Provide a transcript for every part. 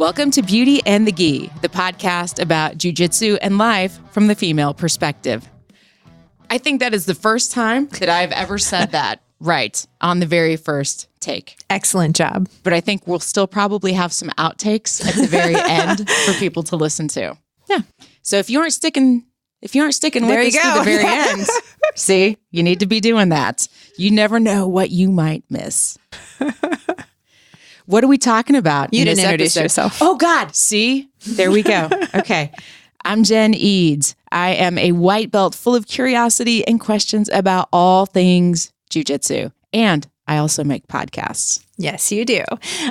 Welcome to Beauty and the Gi, the podcast about jiu-jitsu and life from the female perspective. I think that is the first time that I've ever said that right on the very first take. Excellent job. But I think we'll still probably have some outtakes at the very end for people to listen to. Yeah. So if you aren't sticking with us to the very end, see, you need to be doing that. You never know what you might miss. What are we talking about? You didn't introduce yourself. Oh, God. See? There we go. Okay. I'm Jen Eads. I am a white belt full of curiosity and questions about all things jiu-jitsu. And I also make podcasts. Yes, you do.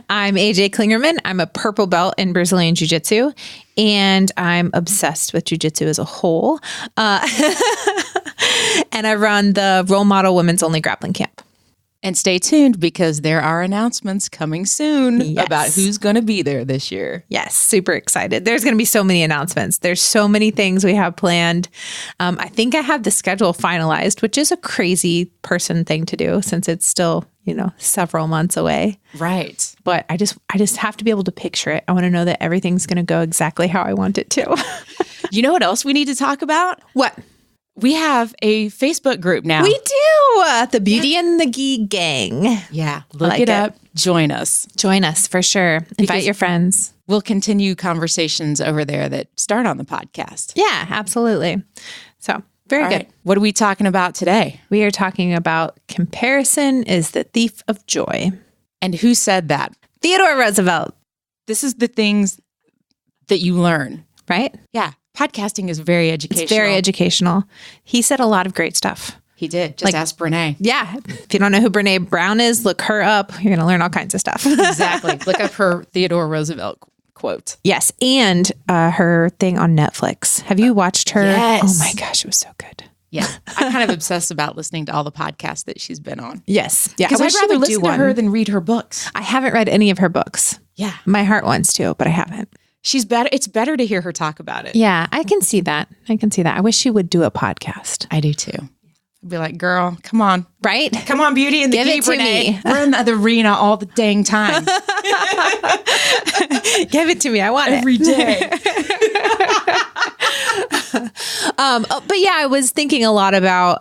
I'm AJ Klingerman. I'm a purple belt in Brazilian Jiu-Jitsu, and I'm obsessed with Jiu-Jitsu as a whole. And I run the Role Model Women's Only Grappling Camp. And stay tuned because there are announcements coming soon about who's going to be there this year. Yes, super excited. There's going to be so many announcements. There's so many things we have planned. I think I have the schedule finalized, which is a crazy person thing to do since it's still, several months away. Right. But I just have to be able to picture it. I want to know that everything's going to go exactly how I want it to. You know what else we need to talk about? What? We have a Facebook group now. We do. The Beauty and the Gi gang. Yeah. Look it up. Join us. Join us for sure. Invite your friends. We'll continue conversations over there that start on the podcast. Yeah, absolutely. So very good. Right. What are we talking about today? We are talking about comparison is the thief of joy. And who said that? Theodore Roosevelt. This is the things that you learn. Right? Yeah. Podcasting is very educational. It's very educational. He said a lot of great stuff. He did. Just ask Brené. Yeah. If you don't know who Brené Brown is, look her up. You're going to learn all kinds of stuff. Exactly. Look up her Theodore Roosevelt quote. Yes. And her thing on Netflix. Have you watched her? Yes. Oh my gosh, it was so good. Yeah. I'm kind of obsessed about listening to all the podcasts that she's been on. Yes. Yeah. Because I'd rather listen to her than read her books. I haven't read any of her books. Yeah. My heart wants to, but I haven't. She's better. It's better to hear her talk about it. Yeah, I can see that. I wish she would do a podcast. I do too. I'd be like, girl, come on. Right? Come on, Beauty and the Gi, Brené. We're in the arena all the dang time. Give it to me. I want every day. But yeah, I was thinking a lot about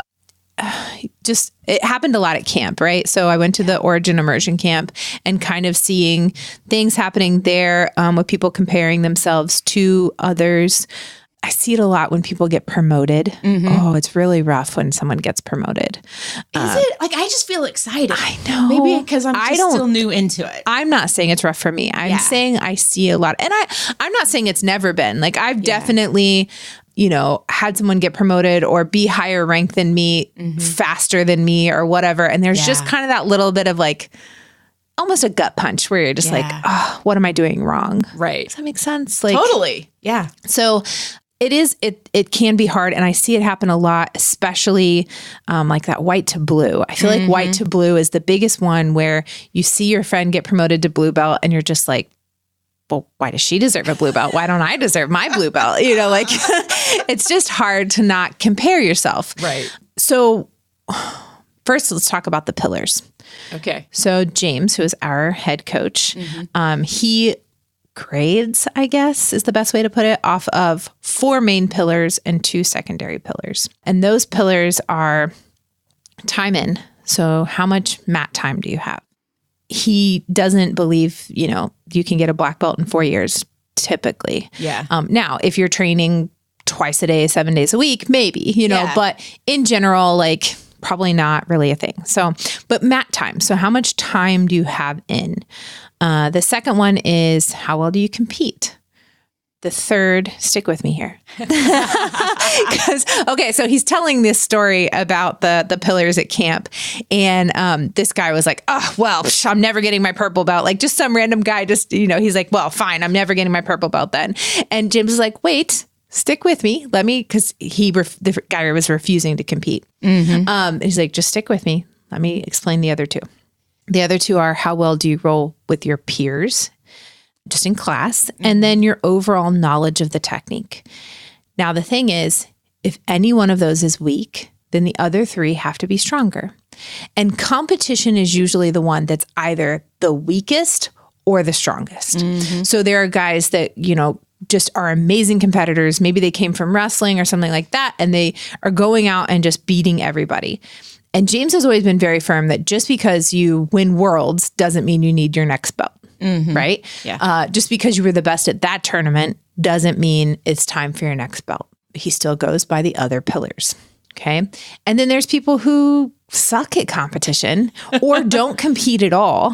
it happened a lot at camp, right? So I went to the Origin Immersion Camp and kind of seeing things happening there with people comparing themselves to others. I see it a lot when people get promoted. Mm-hmm. Oh, it's really rough when someone gets promoted. Is it? Like, I just feel excited. I know. Maybe because I'm still new into it. I'm not saying it's rough for me. I'm saying I see a lot. And I'm not saying it's never been. Like, I've definitely had someone get promoted or be higher ranked than me, faster than me or whatever. And there's just kind of that little bit of like, almost a gut punch where you're just like, oh, what am I doing wrong? Right. Does that make sense? Like, totally. Yeah. So it can be hard. And I see it happen a lot, especially like that white to blue. I feel like white to blue is the biggest one where you see your friend get promoted to blue belt and you're just like, well, why does she deserve a blue belt? Why don't I deserve my blue belt? Like it's just hard to not compare yourself. Right. So first, let's talk about the pillars. Okay. So James, who is our head coach, he grades, I guess is the best way to put it, off of 4 main pillars and 2 secondary pillars. And those pillars are time in. So how much mat time do you have? He doesn't believe, you can get a black belt in 4 years, typically. Yeah. Now, if you're training twice a day, 7 days a week, maybe, but in general, like probably not really a thing. So, but mat time. So how much time do you have in? The second one is how well do you compete? The third, stick with me here. So he's telling this story about the pillars at camp. And this guy was like, oh, well, I'm never getting my purple belt. Like just some random guy he's like, well, fine, I'm never getting my purple belt then. And James is like, wait, stick with me. Let me, because the guy was refusing to compete. He's like, just stick with me. Let me explain the other 2. The other 2 are how well do you roll with your peers just in class, and then your overall knowledge of the technique. Now, the thing is, if any one of those is weak, then the other 3 have to be stronger. And competition is usually the one that's either the weakest or the strongest. So there are guys that, just are amazing competitors. Maybe they came from wrestling or something like that, and they are going out and just beating everybody. And James has always been very firm that just because you win worlds doesn't mean you need your next belt, right? Yeah. Just because you were the best at that tournament doesn't mean it's time for your next belt. He still goes by the other pillars. Okay. And then there's people who suck at competition or don't compete at all.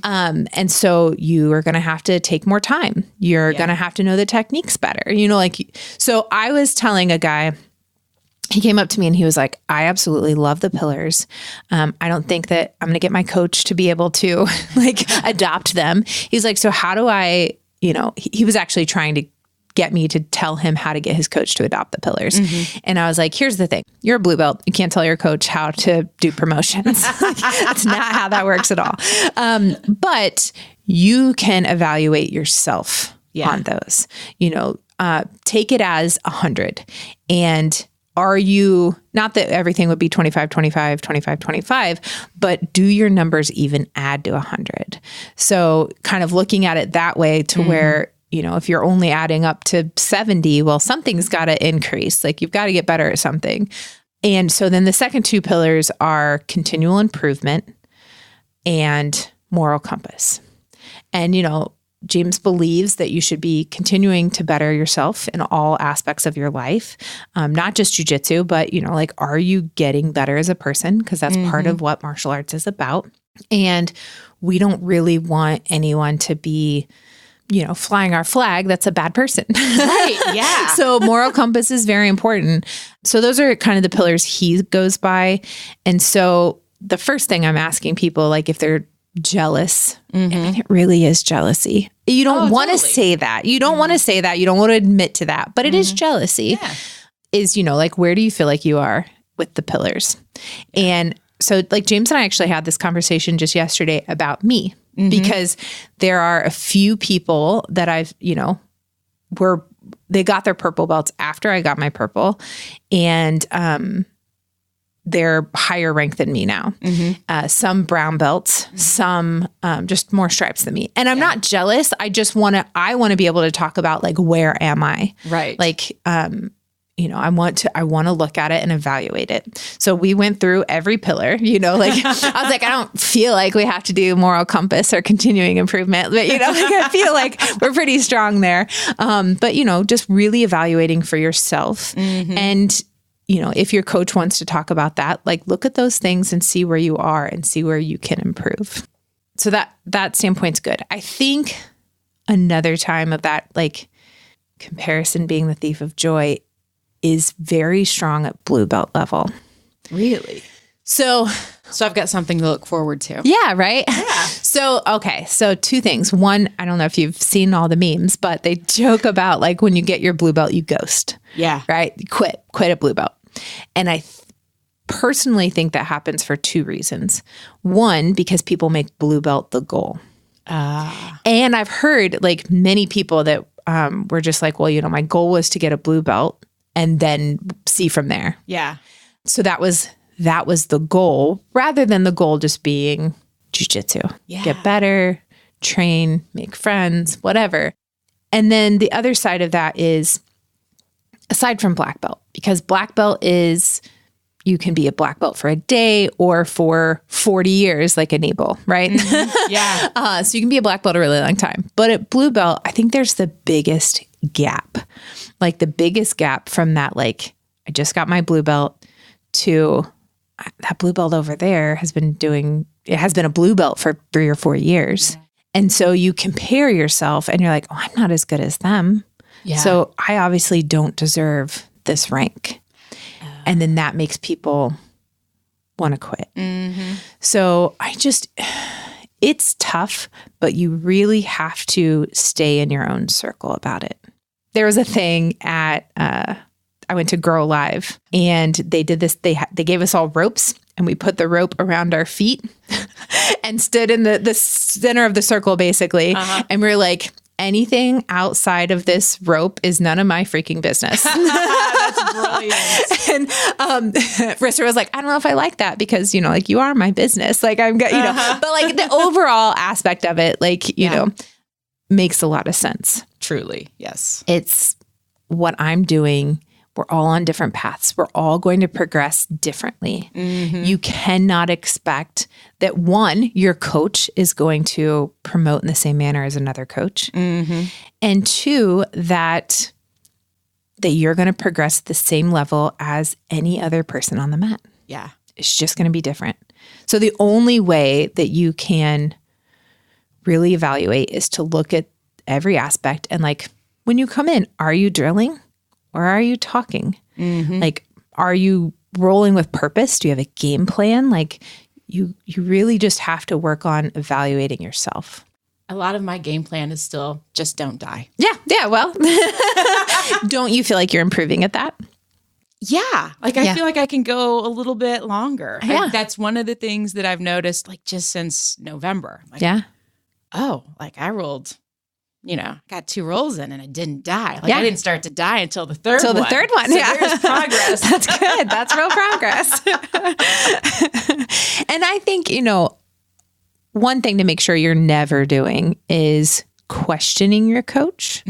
And so you are going to have to take more time. You're going to have to know the techniques better. So I was telling a guy, he came up to me and he was like, I absolutely love the pillars. I don't think that I'm going to get my coach to be able to adopt them. He's like, so how do I, he was actually trying to get me to tell him how to get his coach to adopt the pillars. And I was like, here's the thing. You're a blue belt. You can't tell your coach how to do promotions. That's not how that works at all. But you can evaluate yourself on those, take it as 100. And are you, not that everything would be 25, 25, 25, 25, but do your numbers even add to 100? So kind of looking at it that way to where, if you're only adding up to 70, well, something's got to increase. You've got to get better at something. And so then the second two pillars are continual improvement and moral compass. And, James believes that you should be continuing to better yourself in all aspects of your life, not just jiu-jitsu, but, are you getting better as a person? Because that's part of what martial arts is about. And we don't really want anyone to be flying our flag, that's a bad person. Right. Yeah. So moral compass is very important. So those are kind of the pillars he goes by. And so the first thing I'm asking people, if they're jealous, and it really is jealousy. You don't want to say that. You don't want to say that. You don't want to admit to that, but it is jealousy. Yeah. Is, where do you feel like you are with the pillars? And so James and I actually had this conversation just yesterday about me. Because there are a few people that I've, they got their purple belts after I got my purple, and they're higher ranked than me now. Some brown belts, some just more stripes than me. And I'm not jealous. I want to be able to talk about where am I? Right. I want to look at it and evaluate it. So we went through every pillar, I was like, I don't feel like we have to do moral compass or continuing improvement, but I feel like we're pretty strong there. But just really evaluating for yourself. And, if your coach wants to talk about that, look at those things and see where you are and see where you can improve. So that standpoint's good. I think another time of that, comparison being the thief of joy is very strong at blue belt level. Really? So I've got something to look forward to. Yeah, right? Yeah. So two things. One, I don't know if you've seen all the memes, but they joke about when you get your blue belt, you ghost. Yeah. Right? You quit at blue belt. And I personally think that happens for two reasons. One, because people make blue belt the goal. And I've heard many people that were just well, my goal was to get a blue belt and then see from there. Yeah. So that was the goal, rather than the goal just being jiu-jitsu. Yeah. Get better, train, make friends, whatever. And then the other side of that is, aside from black belt, because black belt is, you can be a black belt for a day or for 40 years, like a Nabal, right? Yeah. So you can be a black belt a really long time. But at blue belt, I think there's the biggest gap. The biggest gap from that, I just got my blue belt to that blue belt over there has been a blue belt for 3 or 4 years. Yeah. And so you compare yourself and you're like, oh, I'm not as good as them. Yeah. So I obviously don't deserve this rank. And then that makes people want to quit. So it's tough, but you really have to stay in your own circle about it. There was a thing at, I went to Grow Live, and they did this. They gave us all ropes, and we put the rope around our feet and stood in the center of the circle, basically. And we were anything outside of this rope is none of my freaking business. That's brilliant. And Rissa was like, I don't know if I like that because, like you are my business. Like I'm, but like the overall aspect of it, like, makes a lot of sense. Truly. Yes. It's what I'm doing. We're all on different paths. We're all going to progress differently. Mm-hmm. You cannot expect that one, your coach is going to promote in the same manner as another coach. Mm-hmm. And two, that you're going to progress at the same level as any other person on the mat. Yeah. It's just going to be different. So the only way that you can really evaluate is to look at every aspect and like, when you come in, are you drilling? Or are you talking? Mm-hmm. Like, are you rolling with purpose? Do you have a game plan? Like, you really just have to work on evaluating yourself. A lot of my game plan is still just don't die. Yeah. Well, don't you feel like you're improving at that? Yeah. Like, I feel like I can go a little bit longer. Yeah. That's one of the things that I've noticed, like, just since November. Like, oh, like I rolled, got 2 rolls in and I didn't die. Like I didn't start to die until the third one. The third one. So there's progress. That's good. That's real progress. And I think, one thing to make sure you're never doing is questioning your coach,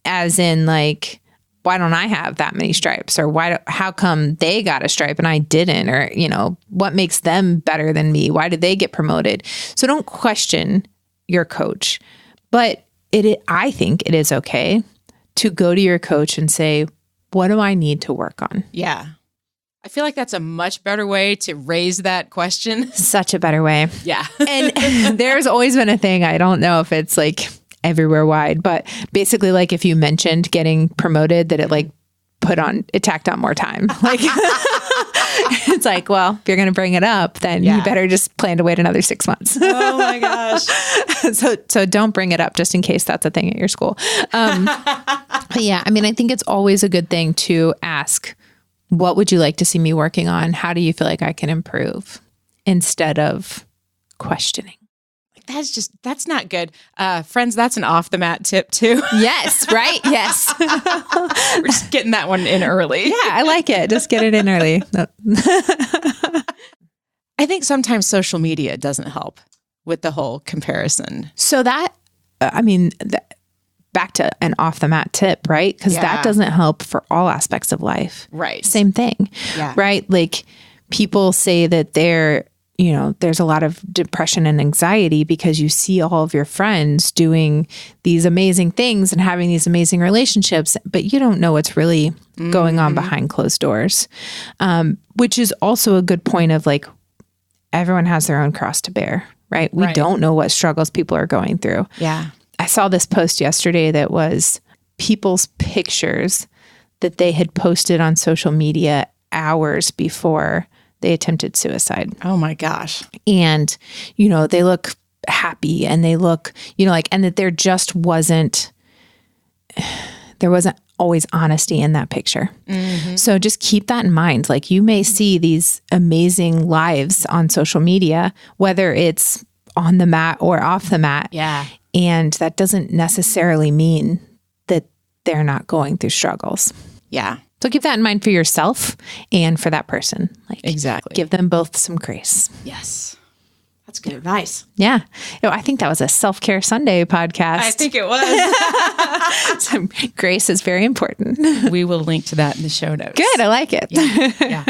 as in like, why don't I have that many stripes? Or how come they got a stripe and I didn't? Or, what makes them better than me? Why did they get promoted? So don't question your coach, but I think it is okay to go to your coach and say, what do I need to work on? Yeah. I feel like that's a much better way to raise that question. Such a better way. Yeah. And there's always been a thing, I don't know if it's like everywhere wide, but basically like if you mentioned getting promoted, that it like tacked on more time. Like it's like, well, if you're going to bring it up, then you better just plan to wait another 6 months. Oh my gosh. So don't bring it up just in case that's a thing at your school. But yeah, I mean, I think it's always a good thing to ask, what would you like to see me working on? How do you feel like I can improve? Instead of questioning. That's not good. Friends, that's an off the mat tip too. Yes, right? Yes. We're just getting that one in early. Yeah, I like it. Just get it in early. I think sometimes social media doesn't help with the whole comparison. So that, back to an off the mat tip, right? Because that doesn't help for all aspects of life. Right. Same thing. Yeah. Right? Like people say that there's a lot of depression and anxiety because you see all of your friends doing these amazing things and having these amazing relationships, but you don't know what's really going on behind closed doors, which is also a good point of like, everyone has their own cross to bear, right? We don't know what struggles people are going through. Yeah. I saw this post yesterday that was people's pictures that they had posted on social media hours before they attempted suicide. Oh my gosh. And, they look happy and they look, and that there wasn't always honesty in that picture. Mm-hmm. So just keep that in mind. Like you may see these amazing lives on social media, whether it's on the mat or off the mat. Yeah. And that doesn't necessarily mean that they're not going through struggles. Yeah. So keep that in mind for yourself and for that person. Like exactly. Give them both some grace. Yes. That's good advice. Yeah. I think that was a Self-Care Sunday podcast. I think it was. So grace is very important. We will link to that in the show notes. Good. I like it. Yeah.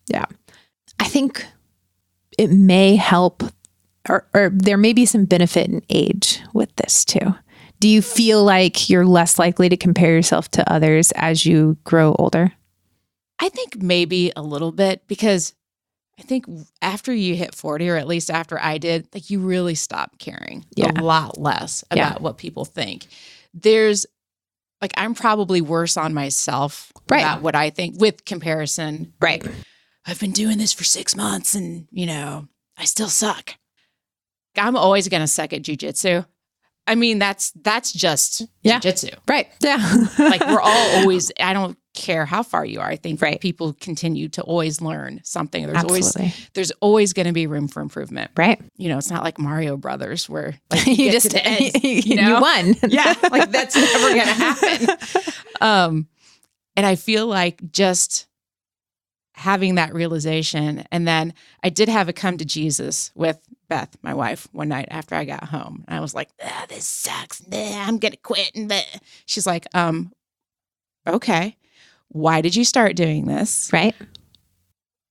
Yeah. I think it may help or there may be some benefit in age with this too. Do you feel like you're less likely to compare yourself to others as you grow older? I think maybe a little bit, because I think after you hit 40, or at least after I did, like you really stop caring a lot less about what people think. There's like, I'm probably worse on myself about what I think with comparison. Right. Like, I've been doing this for 6 months and, I still suck. I'm always going to suck at jiu-jitsu. I mean, that's just jiu-jitsu. Right. Yeah. Like we're all always, I don't care how far you are. I think people continue to always learn something. Absolutely. There's always going to be room for improvement. Right. It's not like Mario Brothers where like you get just to the end, you won. Yeah, like that's never going to happen. And I feel like just having that realization, and then I did have a come to Jesus with Beth, my wife, one night after I got home. And I was like, this sucks. I'm going to quit. And she's like, okay, why did you start doing this? Right.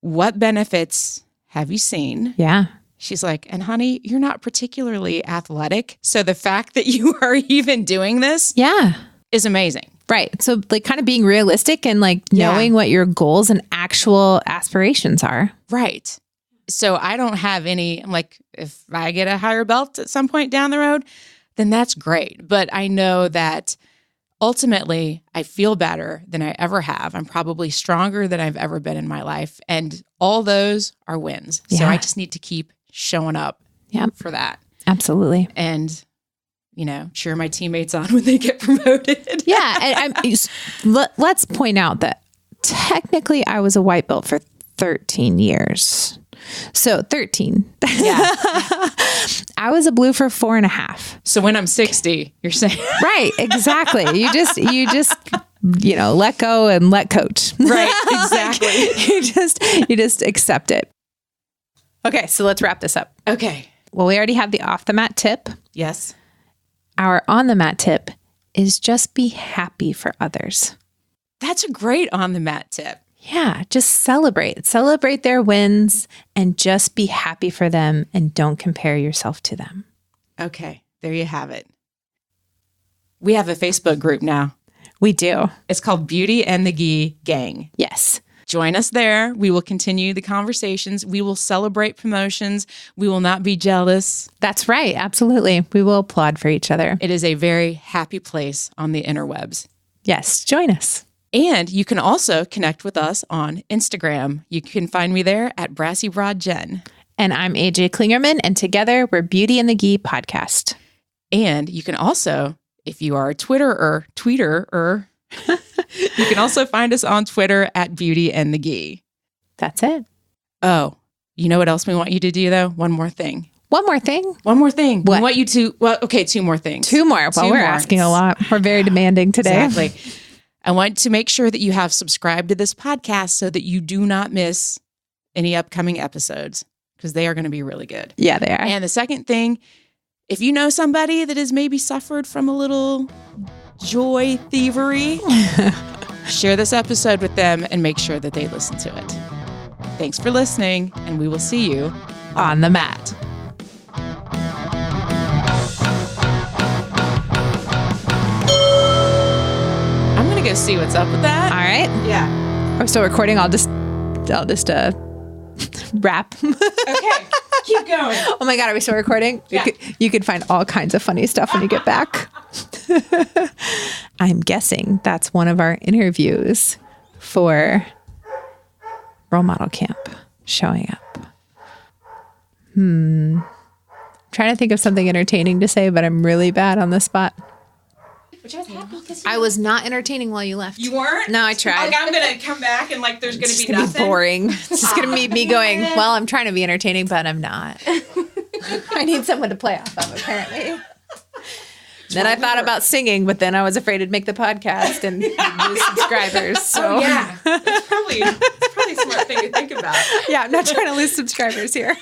What benefits have you seen? Yeah. She's like, and honey, you're not particularly athletic. So the fact that you are even doing this is amazing. Right. So like kind of being realistic and like knowing what your goals and actual aspirations are. Right. So I don't have any, I'm like, if I get a higher belt at some point down the road, then that's great. But I know that ultimately I feel better than I ever have. I'm probably stronger than I've ever been in my life. And all those are wins. So I just need to keep showing up for that. Absolutely. And cheer my teammates on when they get promoted. Yeah. And let's point out that technically I was a white belt for 13 years. So 13. Yeah. I was a blue for 4.5. So when I'm 60, you're saying. Right. Exactly. You just let go and let coach. Right. Exactly. you just accept it. Okay. So let's wrap this up. Okay. Well, we already have the off the mat tip. Yes. Our on the mat tip is just be happy for others. That's a great on the mat tip. Yeah, just celebrate their wins and just be happy for them and don't compare yourself to them. Okay, there you have it. We have a Facebook group now. We do. It's called Beauty and the Gi Gang. Yes. Join us there. We will continue the conversations. We will celebrate promotions. We will not be jealous. That's right. Absolutely. We will applaud for each other. It is a very happy place on the interwebs. Yes, join us. And you can also connect with us on Instagram. You can find me there at Brassy Broad Jen. And I'm AJ Klingerman, and together we're Beauty and the Gi podcast. And you can also, if you are a tweeter, you can also find us on Twitter at Beauty and the Gi. That's it. Oh, you know what else we want you to do though? One more thing. One more thing. What? We want you to, two more things. Two more. Well, we're asking a lot. We're very demanding today. Exactly. I want to make sure that you have subscribed to this podcast so that you do not miss any upcoming episodes because they are going to be really good. Yeah, they are. And the second thing, if you know somebody that has maybe suffered from a little joy thievery, share this episode with them and make sure that they listen to it. Thanks for listening, and we will see you on the mat. Go see what's up with that. All right. Yeah. We're still recording. I'll just wrap. Okay. Keep going. Oh my God. Are we still recording? Yeah. You could find all kinds of funny stuff when you get back. I'm guessing that's one of our interviews for Role Model Camp showing up. Trying to think of something entertaining to say, but I'm really bad on the spot. Which I was happy because I was not entertaining while you left. You weren't? No, I tried. Like I'm gonna come back and like there's gonna be gonna nothing. Be boring. It's just gonna be me going, well, I'm trying to be entertaining, but I'm not. I need someone to play off of, apparently. Then I thought about singing, but then I was afraid it'd make the podcast and lose subscribers. So yeah, it's probably a smart thing to think about. Yeah, I'm not trying to lose subscribers here.